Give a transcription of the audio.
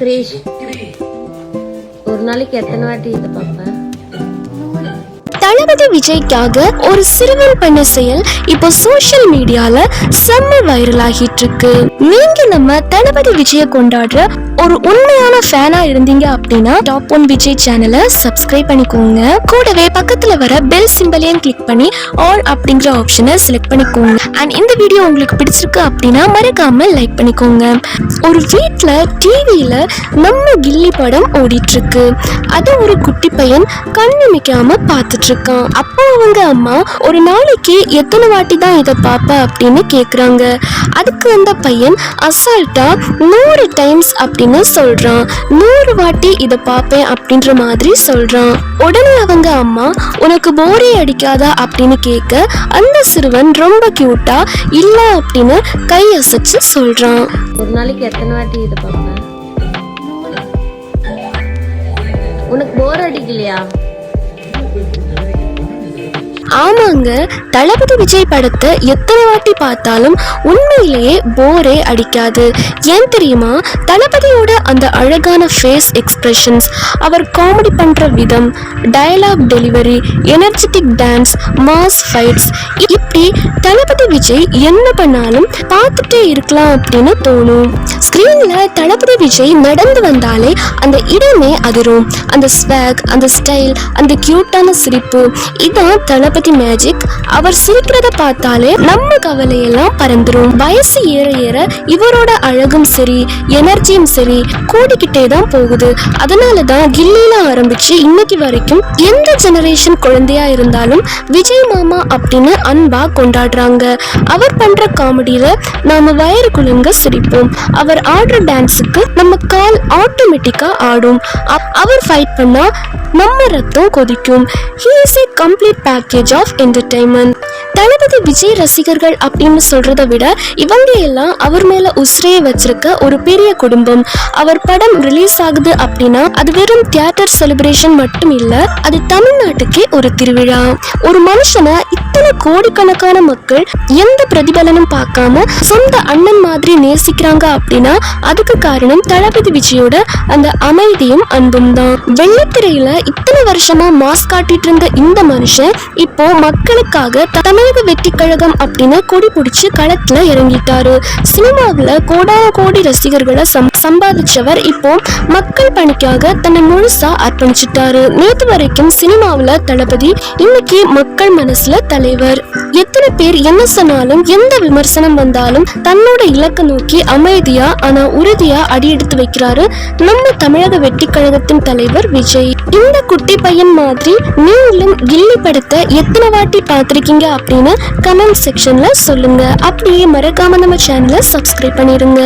கிரீஷ் ஒரு நாளைக்கு எத்தனை வாட்டி இதை பார்ப்பேன்? தளபதி விஜய்க்காக ஒரு சிறுவன் பண்ண செயல் இப்போ சோஷியல் மீடியால செம்ம வைரல் ஆகிட்டு இருக்கு. நீங்க நம்ம தளபதி விஜயை கொண்டாடுற ஒரு உண்மையான ஃபேனா இருந்தீங்க அப்படின்னா டாப் 1 விஜய் சேனலை சப்ஸ்கிரைப் பண்ணிக்கோங்க. கூடவே பக்கத்துல வர பெல் சிம்பலையும் கிளிக் பண்ணி ஆல் அப்படிங்கிற ஆப்ஷனை செலக்ட் பண்ணிக்கோங்க. அண்ட் இந்த வீடியோ உங்களுக்கு பிடிச்சிருக்கு அப்படின்னா மறக்காம லைக் பண்ணிக்கோங்க. ஒரு வீட்ல டிவியில நம்ம கில்லி படம் ஓடிட்டு இருக்கு. அது ஒரு குட்டி பையன் கண்ணிமைக்காம பார்த்துட்டு இருக்கான். அப்போ அவங்க அம்மா ஒரு நாளைக்கு எத்தனை வாட்டி தான் இதை பாப்ப அப்படின்னு கேக்குறாங்க. அதுக்கு அந்த பையன் அசால்ட்டா 100 டைம்ஸ் அப்படின்னு சொல்றான். 100 வாட்டி இதை பாப்பேன் அப்படின்ற மாதிரி சொல்றான். உடனே அவங்க அம்மா உனக்கு போரே அடிக்காதா அப்படின்னு கேட்க அந்த சிறுவன் ரொம்ப கியூட்டா இல்ல அப்படின்னு கை அசைச்சு சொல்றான். ஒரு நாளைக்கு எத்தனை வாட்டி இதை பார்ப்பேன்? உனக்கு போர் அடிக்கலையா? ஆமாங்க, தளபதி விஜய் படத்தை எத்தனை வாட்டி பார்த்தாலும் உண்மையிலேயே போரே அடிக்காது. ஏன் தெரியுமா? தளபதியோட அந்த அழகான ஃபேஸ் எக்ஸ்பிரஷன்ஸ், அவர் காமெடி பண்ற விதம், dialogue delivery, energetic dance, mass fights, இப்படி தளபதி விஜய் என்ன பண்ணாலும் பார்த்துட்டே இருக்கலாம் அப்படின்னு தோணும். ஸ்கிரீன்ல தளபதி விஜய் நடந்து வந்தாலே அந்த இடமே அதிரும். அந்த ஸ்வாக், அந்த ஸ்டைல், அந்த கியூட்டான சிரிப்பு, இதான் தளபதி மேஜிக். அவர் சிரிக்கிறத பார்த்தாலே நம்ம கவலையெல்லாம் பறந்துரும். வயசு ஏற ஏற இவரோட அழகும் சரி எனர்ஜியும் சரி கூடிக்கிட்டே தான் போகுது. அதனாலதான் கில்லில ஆரம்பிச்சு இன்னைக்கு வரைக்கும் எந்த ஜெனரேஷன் குழந்தையா இருந்தாலும் விஜய் மாமா அப்படின்னு அன்பா கொண்டாடுறாங்க. அவர் பண்ற காமெடியில நாம வயிறு குலுங்க சிரிப்போம். அவர் ஆடுற டான்ஸுக்கு நம்ம கால் ஆட்டோமேட்டிக்கா ஆடும். அவர் ஃபைட் பண்ணா நம்ம ரத்தம் கொதிக்கும். He is a complete package of entertainment. தளபதி விஜய் ரசிகர்கள் அப்படின்னு சொல்றதை விட இவங்க எல்லாம் அவர் மேல உசிரையை வச்சிருக்க ஒரு பெரிய குடும்பம். அவர் படம் ரிலீஸ் ஆகுது அப்படின்னா அது வெறும் தியேட்டர் செலிப்ரேஷன் மட்டும் இல்ல, அது தமிழ்நாட்டுக்கே ஒரு திருவிழா. ஒரு மனுஷனை இத்தனை கோடிக்கணக்கான மக்கள் எந்த பிரதிபலனும் பார்க்காம சொந்த அண்ணன் மாதிரி நேசிக்கிறாங்க அப்படின்னா அதுக்கு காரணம் தளபதி விஜயோட அந்த அமைதியும் அன்பும் தான். வெள்ளித்திரையில இத்தனை வருஷமா மாஸ் காட்டிட்டு இருந்த இந்த மனுஷன் இப்போ மக்களுக்காக தமிழக வெற்றி கழகம் அப்படின்னு கொடி பிடிச்சு களத்துல இறங்கிட்டாரு. சினிமாவில் கோடான கோடி ரசிகர்களை சம்பாதிச்சவர் இப்போ மக்கள் பணிக்காக தன்னை முழுசா அர்ப்பணிச்சுட்டாரு. நேற்று வரைக்கும் சினிமாவில் தளபதி, இன்னைக்கு மக்கள் மனசுல தலைவர். எத்தனை பேர் என்ன சொன்னாலும் எந்த விமர்சனம் வந்தாலும் தன்னோட இலக்கை நோக்கி அமைதியா ஆனா உறுதியா அடியெடுத்து வைக்கிறாரு நம்ம தமிழக வெற்றி கழகத்தின் தலைவர் விஜய். இந்த குட்டி பையன் மாதிரி நீங்களும் கில்லி படத்தை எத்தனை வாட்டி பார்த்திருக்கீங்க அப்படின்னு கமெண்ட் செக்ஷன்ல சொல்லுங்க. அப்படியே மறக்காம நம்ம சேனலை சப்ஸ்கிரைப் பண்ணிருங்க.